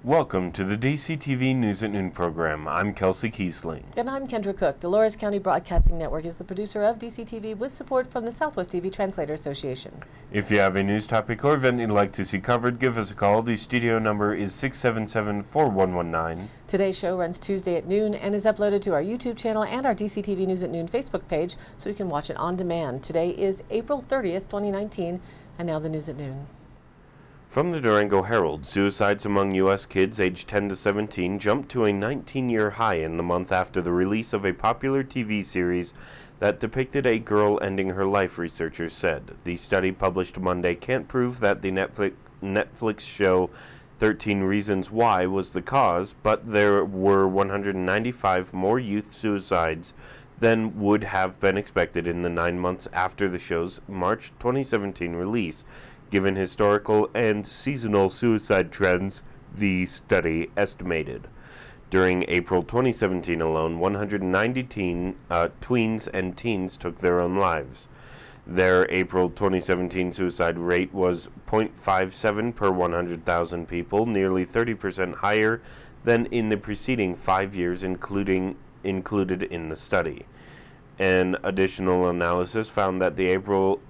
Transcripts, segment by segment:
Welcome to the DCTV News at Noon program. I'm Kelsey Kiesling. And I'm Kendra Cook. Dolores County Broadcasting Network is the producer of DCTV with support from the Southwest TV Translator Association. If you have a news topic or event you'd like to see covered, give us a call. The studio number is 677-4119. Today's show runs Tuesday at noon and is uploaded to our YouTube channel and our DCTV News at Noon Facebook page so you can watch it on demand. Today is April 30th, 2019, and now the news at noon. From the Durango Herald, suicides among U.S. kids aged 10 to 17 jumped to a 19-year high in the month after the release of a popular TV series that depicted a girl ending her life, researchers said. The study published Monday can't prove that the Netflix show 13 Reasons Why was the cause, but there were 195 more youth suicides than would have been expected in the 9 months after the show's March 2017 release. Given historical and seasonal suicide trends, the study estimated. During April 2017 alone, 190 tweens and teens took their own lives. Their April 2017 suicide rate was 0.57 per 100,000 people, nearly 30% higher than in the preceding 5 years included in the study. An additional analysis found that the April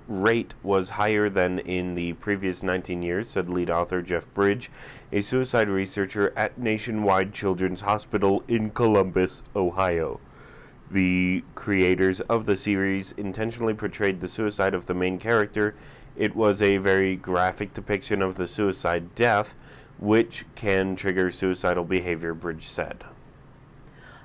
rate was higher than in the previous 19 years, said lead author Jeff Bridge, a suicide researcher at Nationwide Children's Hospital in Columbus, Ohio. The creators of the series intentionally portrayed the suicide of the main character. It was a very graphic depiction of the suicide death, which can trigger suicidal behavior, Bridge said.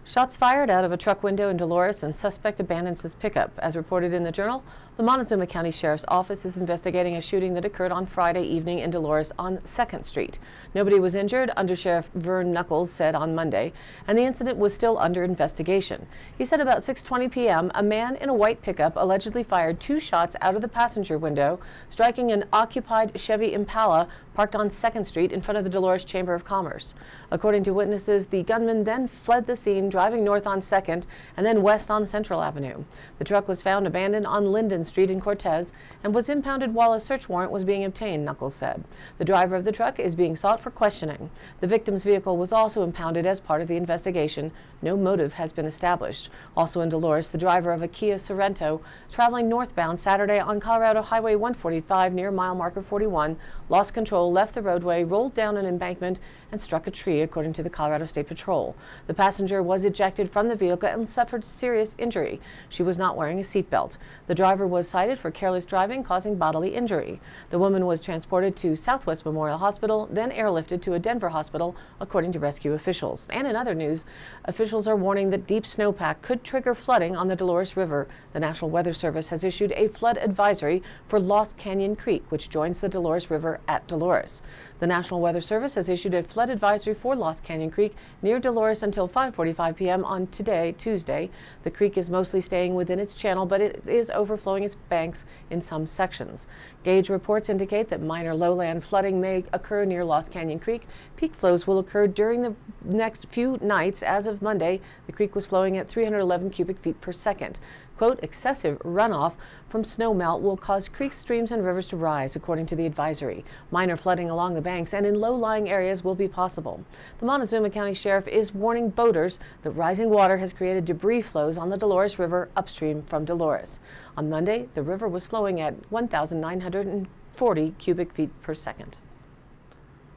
Shots fired out of a truck window in Dolores and suspect abandons his pickup. As reported in the Journal, the Montezuma County Sheriff's Office is investigating a shooting that occurred on Friday evening in Dolores on 2nd Street. Nobody was injured, Undersheriff Vern Knuckles said on Monday, and the incident was still under investigation. He said about 6:20 p.m., a man in a white pickup allegedly fired 2 shots out of the passenger window, striking an occupied Chevy Impala parked on 2nd Street in front of the Dolores Chamber of Commerce. According to witnesses, the gunman then fled the scene, driving north on 2nd and then west on Central Avenue. The truck was found abandoned on Linden Street in Cortez and was impounded while a search warrant was being obtained, Knuckles said. The driver of the truck is being sought for questioning. The victim's vehicle was also impounded as part of the investigation. No motive has been established. Also in Dolores, the driver of a Kia Sorento traveling northbound Saturday on Colorado Highway 145 near mile marker 41 lost control, left the roadway, rolled down an embankment, and struck a tree, according to the Colorado State Patrol. The passenger was ejected from the vehicle and suffered serious injury. She was not wearing a seatbelt. The driver was cited for careless driving, causing bodily injury. The woman was transported to Southwest Memorial Hospital, then airlifted to a Denver hospital, according to rescue officials. And in other news, officials are warning that deep snowpack could trigger flooding on the Dolores River. The National Weather Service has issued a flood advisory for Lost Canyon Creek, which joins the Dolores River at Dolores. The National Weather Service has issued a flood advisory for Lost Canyon Creek near Dolores until 5:45 p.m. on today, Tuesday. The creek is mostly staying within its channel, but it is overflowing its banks in some sections. Gauge reports indicate that minor lowland flooding may occur near Lost Canyon Creek. Peak flows will occur during the next few nights. As of Monday, the creek was flowing at 311 cubic feet per second. Quote, excessive runoff from snowmelt will cause creeks, streams, and rivers to rise, according to the advisory. Minor flooding along the banks and in low-lying areas will be possible. The Montezuma County Sheriff is warning boaters that rising water has created debris flows on the Dolores River upstream from Dolores. On Monday, the river was flowing at 1,940 cubic feet per second.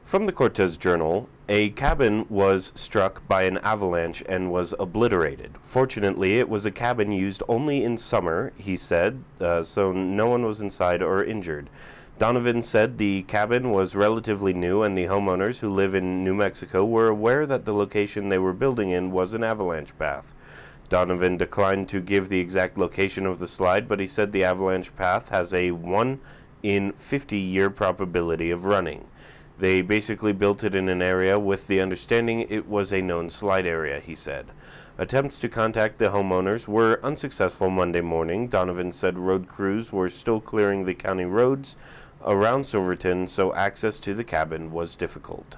From the Cortez Journal, a cabin was struck by an avalanche and was obliterated. Fortunately, it was a cabin used only in summer, he said, so no one was inside or injured. Donovan said the cabin was relatively new and the homeowners who live in New Mexico were aware that the location they were building in was an avalanche path. Donovan declined to give the exact location of the slide, but he said the avalanche path has a 1 in 50-year probability of running. They basically built it in an area with the understanding it was a known slide area, he said. Attempts to contact the homeowners were unsuccessful Monday morning. Donovan said road crews were still clearing the county roads around Silverton, so access to the cabin was difficult.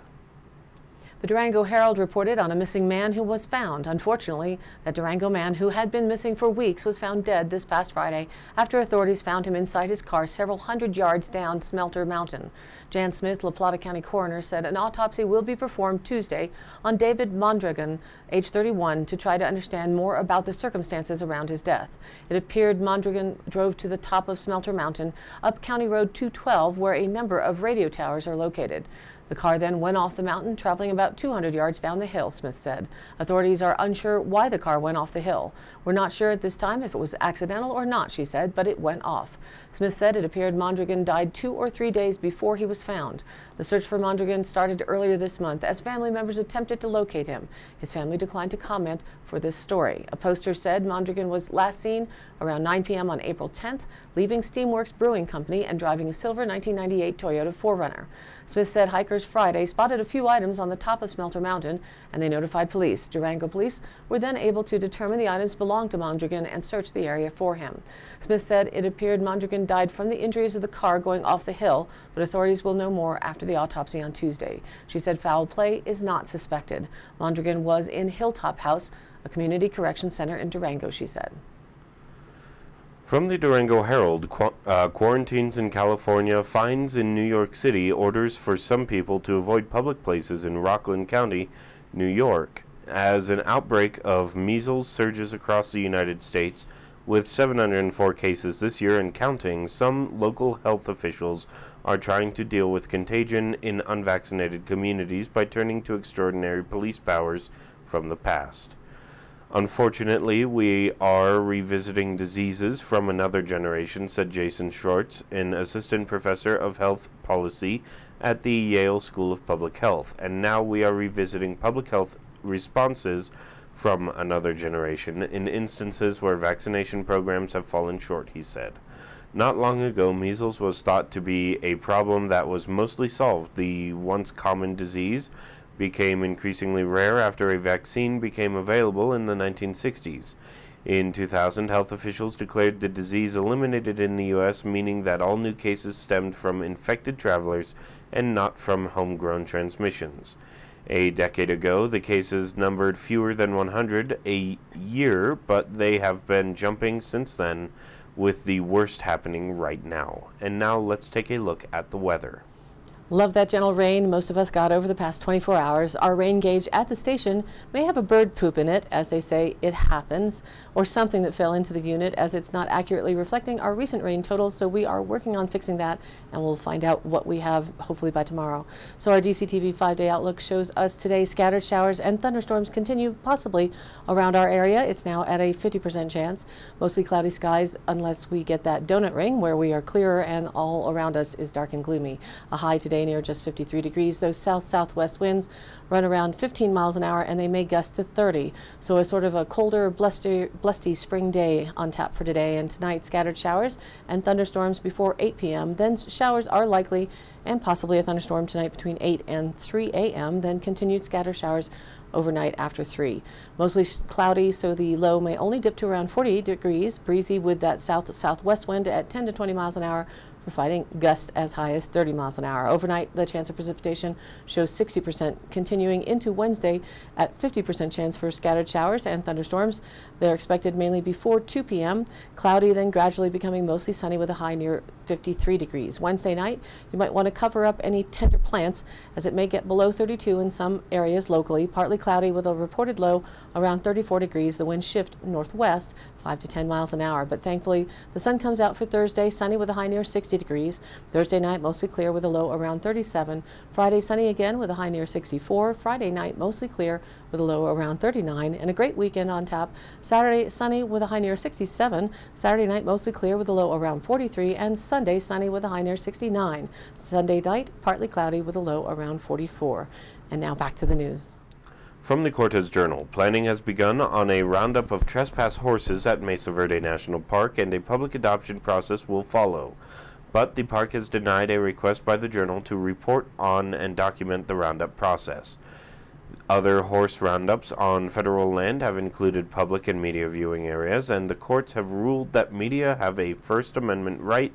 The Durango Herald reported on a missing man who was found. Unfortunately, that Durango man who had been missing for weeks was found dead this past Friday after authorities found him inside his car several hundred yards down Smelter Mountain. Jan Smith, La Plata County coroner, said an autopsy will be performed Tuesday on David Mondragon, age 31, to try to understand more about the circumstances around his death. It appeared Mondragon drove to the top of Smelter Mountain up County Road 212, where a number of radio towers are located. The car then went off the mountain, traveling about 200 yards down the hill, Smith said. Authorities are unsure why the car went off the hill. We're not sure at this time if it was accidental or not, she said, but it went off. Smith said it appeared Mondragon died 2 or 3 days before he was found. The search for Mondragon started earlier this month as family members attempted to locate him. His family declined to comment for this story. A poster said Mondragon was last seen around 9 p.m. on April 10th, leaving Steamworks Brewing Company and driving a silver 1998 Toyota 4Runner. Smith said hikers Friday spotted a few items on the top of Smelter Mountain, and they notified police. Durango police were then able to determine the items belonged to Mondragon and search the area for him. Smith said it appeared Mondragon died from the injuries of the car going off the hill, but authorities will know more after the autopsy on Tuesday. She said foul play is not suspected. Mondragon was in Hilltop House, a community correction center in Durango, she said. From the Durango Herald, quarantines in California, fines in New York City, orders for some people to avoid public places in Rockland County, New York, as an outbreak of measles surges across the United States. With 704 cases this year and counting, some local health officials are trying to deal with contagion in unvaccinated communities by turning to extraordinary police powers from the past. Unfortunately, we are revisiting diseases from another generation, said Jason Schwartz, an assistant professor of health policy at the Yale School of Public Health. And now we are revisiting public health responses from another generation in instances where vaccination programs have fallen short, he said. Not long ago, measles was thought to be a problem that was mostly solved. The once common disease became increasingly rare after a vaccine became available in the 1960s. In 2000, health officials declared the disease eliminated in the U.S., meaning that all new cases stemmed from infected travelers and not from homegrown transmissions. A decade ago, the cases numbered fewer than 100 a year, but they have been jumping since then, with the worst happening right now. And now let's take a look at the weather. Love that gentle rain most of us got over the past 24 hours. Our rain gauge at the station may have a bird poop in it. As they say, it happens, or something that fell into the unit, as it's not accurately reflecting our recent rain totals, so we are working on fixing that, and we'll find out what we have hopefully by tomorrow. So our DCTV 5-day outlook shows us today scattered showers and thunderstorms continue possibly around our area. It's now at a 50% chance. Mostly cloudy skies unless we get that donut ring where we are clearer and all around us is dark and gloomy. A high today near just 53 degrees. Those south-southwest winds run around 15 miles an hour and they may gust to 30. So a sort of a colder, blusty spring day on tap for today and tonight. Scattered showers and thunderstorms before 8 p.m. Then showers are likely and possibly a thunderstorm tonight between 8 and 3 a.m. Then continued scattered showers overnight after 3. Mostly cloudy, so the low may only dip to around 40 degrees. Breezy with that south-southwest wind at 10 to 20 miles an hour, providing gusts as high as 30 miles an hour. Overnight, the chance of precipitation shows 60%, continuing into Wednesday at 50% chance for scattered showers and thunderstorms. They're expected mainly before 2 p.m. Cloudy, then gradually becoming mostly sunny with a high near 53 degrees. Wednesday night, you might want to cover up any tender plants as it may get below 32 in some areas locally. Partly cloudy with a reported low around 34 degrees. The winds shift northwest 5 to 10 miles an hour, but thankfully the sun comes out for Thursday, sunny with a high near 60 degrees. Thursday night mostly clear with a low around 37. Friday sunny again with a high near 64. Friday night mostly clear with a low around 39, and a great weekend on tap. Saturday sunny with a high near 67. Saturday night mostly clear with a low around 43, and Sunday sunny with a high near 69. Sunday night partly cloudy with a low around 44. And now back to the news. From the Cortez Journal, planning has begun on a roundup of trespass horses at Mesa Verde National Park, and a public adoption process will follow. But the park has denied a request by the Journal to report on and document the roundup process. Other horse roundups on federal land have included public and media viewing areas, and the courts have ruled that media have a First Amendment right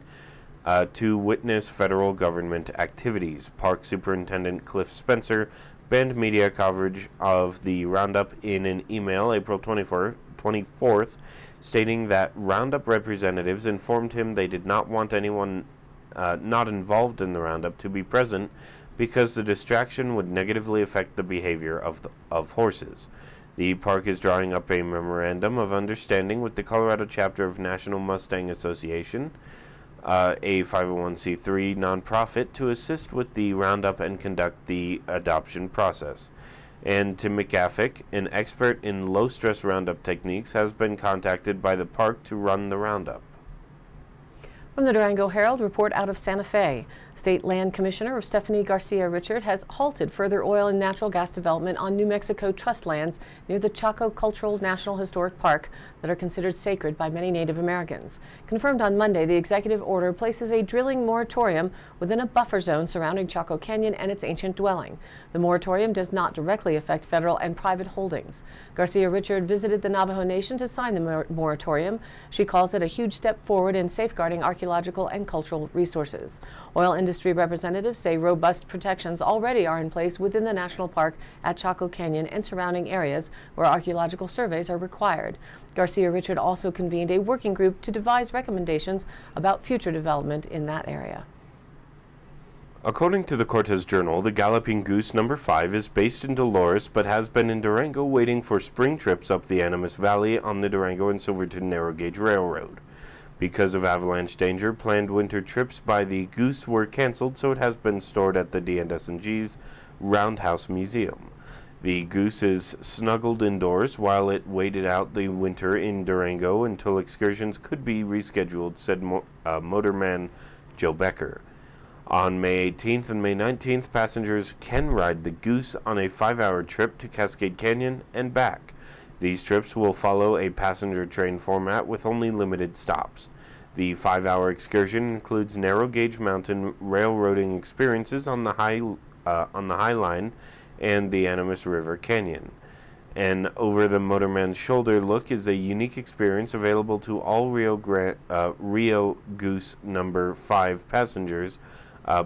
to witness federal government activities. Park Superintendent Cliff Spencer banned media coverage of the roundup in an email April 24th, stating that roundup representatives informed him they did not want anyone not involved in the roundup to be present because the distraction would negatively affect the behavior of horses. The park is drawing up a memorandum of understanding with the Colorado chapter of National Mustang Association, a 501c3 nonprofit, to assist with the roundup and conduct the adoption process. And Tim McAfee, an expert in low-stress roundup techniques, has been contacted by the park to run the roundup. From the Durango Herald, report out of Santa Fe. State Land Commissioner Stephanie Garcia Richard has halted further oil and natural gas development on New Mexico trust lands near the Chaco Cultural National Historic Park that are considered sacred by many Native Americans. Confirmed on Monday, the executive order places a drilling moratorium within a buffer zone surrounding Chaco Canyon and its ancient dwelling. The moratorium does not directly affect federal and private holdings. Garcia Richard visited the Navajo Nation to sign the moratorium. She calls it a huge step forward in safeguarding archaeological and cultural resources. Oil industry representatives say robust protections already are in place within the national park at Chaco Canyon and surrounding areas where archaeological surveys are required. Garcia Richard also convened a working group to devise recommendations about future development in that area. According to the Cortez Journal, the Galloping Goose No. 5 is based in Dolores but has been in Durango waiting for spring trips up the Animas Valley on the Durango and Silverton Narrow Gauge Railroad. Because of avalanche danger, planned winter trips by the Goose were canceled, so it has been stored at the D&S&G's Roundhouse Museum. The Goose is snuggled indoors while it waited out the winter in Durango until excursions could be rescheduled, said motorman Joe Becker. On May 18th and May 19th, passengers can ride the Goose on a 5-hour trip to Cascade Canyon and back. These trips will follow a passenger train format with only limited stops. The 5-hour excursion includes narrow gauge mountain railroading experiences on the High Line and the Animas River Canyon. An over-the-motorman's shoulder look is a unique experience available to all Rio Goose No. 5 passengers.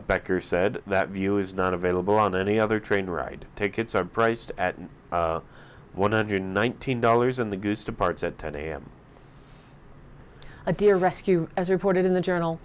Becker said that view is not available on any other train ride. Tickets are priced at $119 and the Goose departs at 10 a.m. A deer rescue, as reported in the Journal.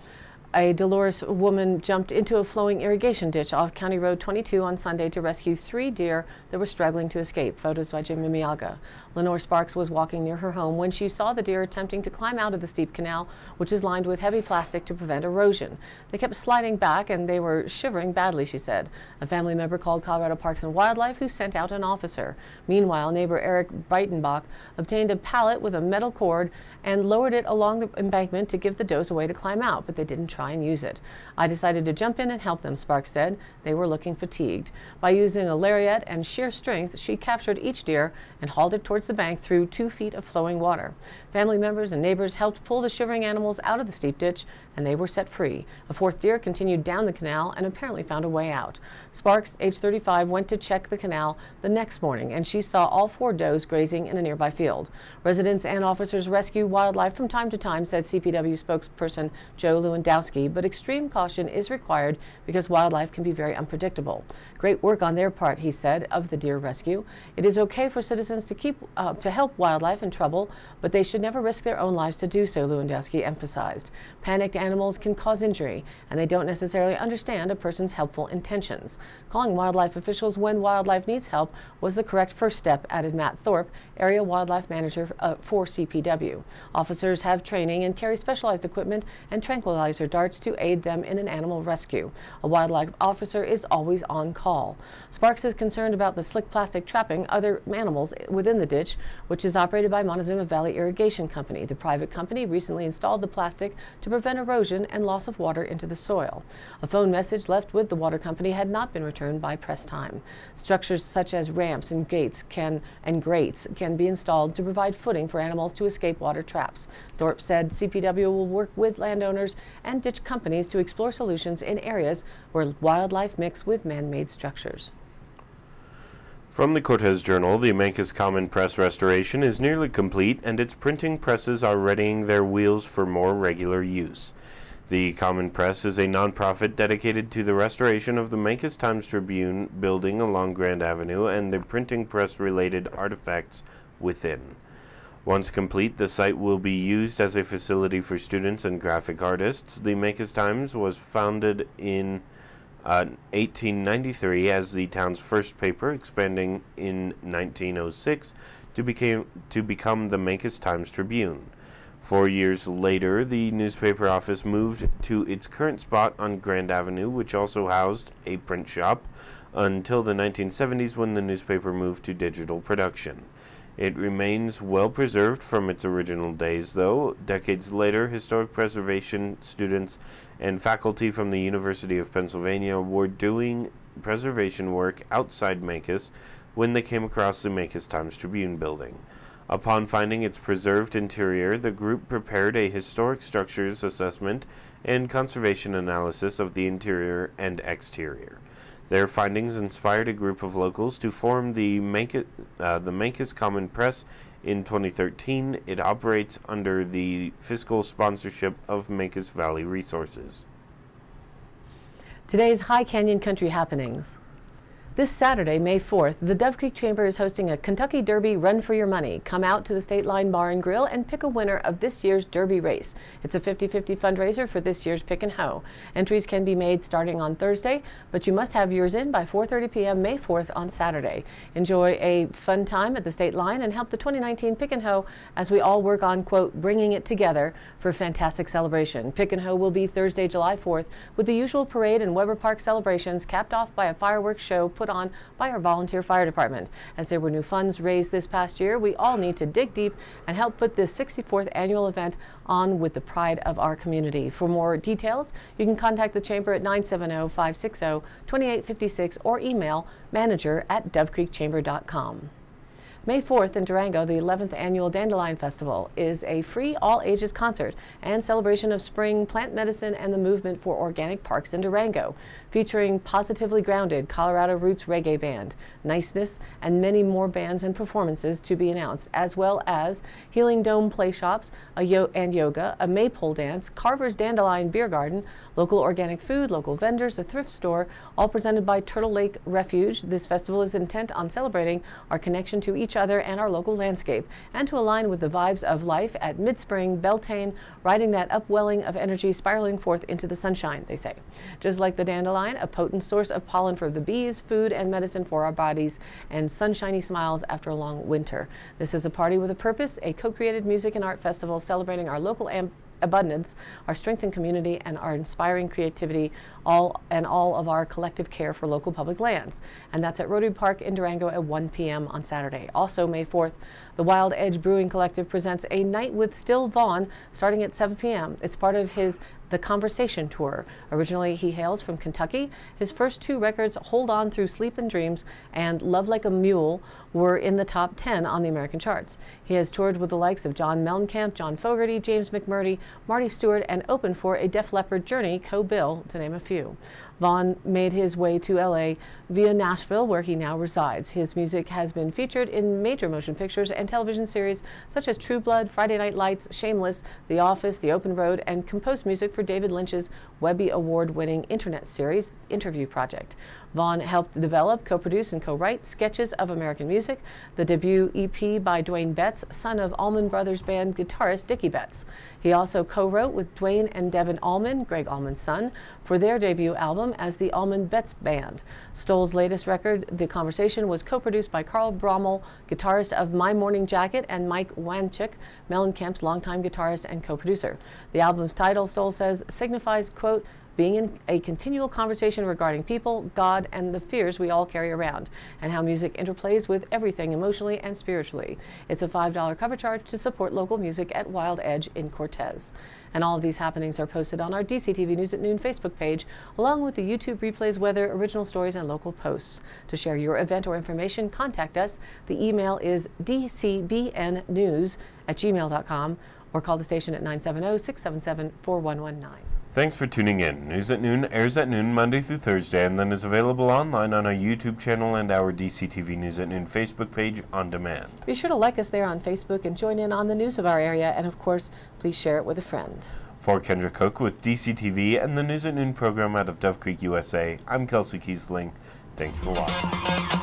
A Dolores woman jumped into a flowing irrigation ditch off County Road 22 on Sunday to rescue 3 deer that were struggling to escape. Photos by Jim Mimiaga. Lenore Sparks was walking near her home when she saw the deer attempting to climb out of the steep canal, which is lined with heavy plastic to prevent erosion. They kept sliding back and they were shivering badly, she said. A family member called Colorado Parks and Wildlife, who sent out an officer. Meanwhile, neighbor Eric Breitenbach obtained a pallet with a metal cord and lowered it along the embankment to give the does a way to climb out, but they didn't try and use it. I decided to jump in and help them, Sparks said. They were looking fatigued. By using a lariat and sheer strength, she captured each deer and hauled it towards the bank through 2 feet of flowing water. Family members and neighbors helped pull the shivering animals out of the steep ditch, and they were set free. A 4th deer continued down the canal and apparently found a way out. Sparks, age 35, went to check the canal the next morning, and she saw all 4 does grazing in a nearby field. Residents and officers rescue wildlife from time to time, said CPW spokesperson Joe Lewandowski, but extreme caution is required because wildlife can be very unpredictable. Great work on their part, he said, of the deer rescue. It is okay for citizens to help wildlife in trouble, but they should never risk their own lives to do so, Lewandowski emphasized. Panicked animals can cause injury, and they don't necessarily understand a person's helpful intentions. Calling wildlife officials when wildlife needs help was the correct first step, added Matt Thorpe, area wildlife manager for CPW. Officers have training and carry specialized equipment and tranquilizer darts to aid them in an animal rescue. A wildlife officer is always on call. Sparks is concerned about the slick plastic trapping other animals within the ditch, which is operated by Montezuma Valley Irrigation Company. The private company recently installed the plastic to prevent erosion and loss of water into the soil. A phone message left with the water company had not been returned by press time. Structures such as ramps and grates can be installed to provide footing for animals to escape water traps. Thorpe said CPW will work with landowners and ditch companies to explore solutions in areas where wildlife mix with man-made structures. From the Cortez Journal, the Mancos Common Press restoration is nearly complete and its printing presses are readying their wheels for more regular use. The Common Press is a nonprofit dedicated to the restoration of the Mancos Times-Tribune building along Grand Avenue and the printing press-related artifacts within. Once complete, the site will be used as a facility for students and graphic artists. The Mancos Times was founded in 1893 as the town's first paper, expanding in 1906 to become the Mancos Times-Tribune. 4 years later, the newspaper office moved to its current spot on Grand Avenue, which also housed a print shop, until the 1970s when the newspaper moved to digital production. It remains well preserved from its original days, though. Decades later, historic preservation students and faculty from the University of Pennsylvania were doing preservation work outside Mancos when they came across the Mancos Times-Tribune building. Upon finding its preserved interior, the group prepared a historic structures assessment and conservation analysis of the interior and exterior. Their findings inspired a group of locals to form the Mancos Common Press in 2013. It operates under the fiscal sponsorship of Mancos Valley Resources. Today's High Canyon Country happenings. This Saturday, May 4th, the Dove Creek Chamber is hosting a Kentucky Derby Run for Your Money. Come out to the State Line Bar and Grill and pick a winner of this year's Derby race. It's a 50-50 fundraiser for this year's Pick and Hoe. Entries can be made starting on Thursday, but you must have yours in by 4:30 p.m. May 4th on Saturday. Enjoy a fun time at the State Line and help the 2019 Pick and Hoe as we all work on, quote, bringing it together for a fantastic celebration. Pick and Hoe will be Thursday, July 4th, with the usual parade and Weber Park celebrations capped off by a fireworks show put on by our volunteer fire department. As there were new funds raised this past year, we all need to dig deep and help put this 64th annual event on with the pride of our community. For more details, you can contact the Chamber at 970-560-2856 or email manager@dovecreekchamber.com. May 4th in Durango, the 11th Annual Dandelion Festival is a free all-ages concert and celebration of spring, plant medicine, and the movement for organic parks in Durango, featuring Positively Grounded, Colorado Roots Reggae Band, Niceness, and many more bands and performances to be announced, as well as Healing Dome Play Shops and yoga, a maypole dance, Carver's Dandelion Beer Garden, local organic food, local vendors, a thrift store, all presented by Turtle Lake Refuge. This festival is intent on celebrating our connection to each other and our local landscape, and to align with the vibes of life at Mid-Spring, Beltane, riding that upwelling of energy spiraling forth into the sunshine, they say. Just like the dandelion, a potent source of pollen for the bees, food and medicine for our bodies, and sunshiny smiles after a long winter. This is a party with a purpose, a co-created music and art festival celebrating our local abundance, our strength in community, and our inspiring creativity, all of our collective care for local public lands. And that's at Rotary Park in Durango at 1 p.m. on Saturday. Also May 4th, the Wild Edge Brewing Collective presents a night with Still Vaughn starting at 7 p.m. It's part of The Conversation Tour. Originally, he hails from Kentucky. His first two records, Hold On Through Sleep and Dreams and Love Like a Mule, were in the top 10 on the American charts. He has toured with the likes of John Mellencamp, John Fogerty, James McMurdy, Marty Stewart, and opened for a Def Leppard Journey, Co-Bill, to name a few. Vaughn made his way to LA via Nashville, where he now resides. His music has been featured in major motion pictures and television series such as True Blood, Friday Night Lights, Shameless, The Office, The Open Road, and composed music for David Lynch's Webby Award-winning internet series, Interview Project. Vaughn helped develop, co-produce, and co-write Sketches of American Music, the debut EP by Dwayne Betts, son of Allman Brothers Band guitarist Dickie Betts. He also co-wrote with Dwayne and Devin Allman, Greg Allman's son, for their debut album as the Allman Betts Band. Stoll's latest record, The Conversation, was co-produced by Carl Brommel, guitarist of My Morning Jacket, and Mike Wanchik, Mellencamp's longtime guitarist and co-producer. The album's title, Stoll says, signifies, quote, being in a continual conversation regarding people, God, and the fears we all carry around, and how music interplays with everything emotionally and spiritually. It's a $5 cover charge to support local music at Wild Edge in Cortez. And all of these happenings are posted on our DCTV News at Noon Facebook page, along with the YouTube replays, weather, original stories, and local posts. To share your event or information, contact us. The email is dcbnnews@gmail.com or call the station at 970-677-4119. Thanks for tuning in. News at Noon airs at noon Monday through Thursday and then is available online on our YouTube channel and our DCTV News at Noon Facebook page on demand. Be sure to like us there on Facebook and join in on the news of our area, and of course, please share it with a friend. For Kendra Cook with DCTV and the News at Noon program out of Dove Creek, USA, I'm Kelsey Kiesling. Thanks for watching.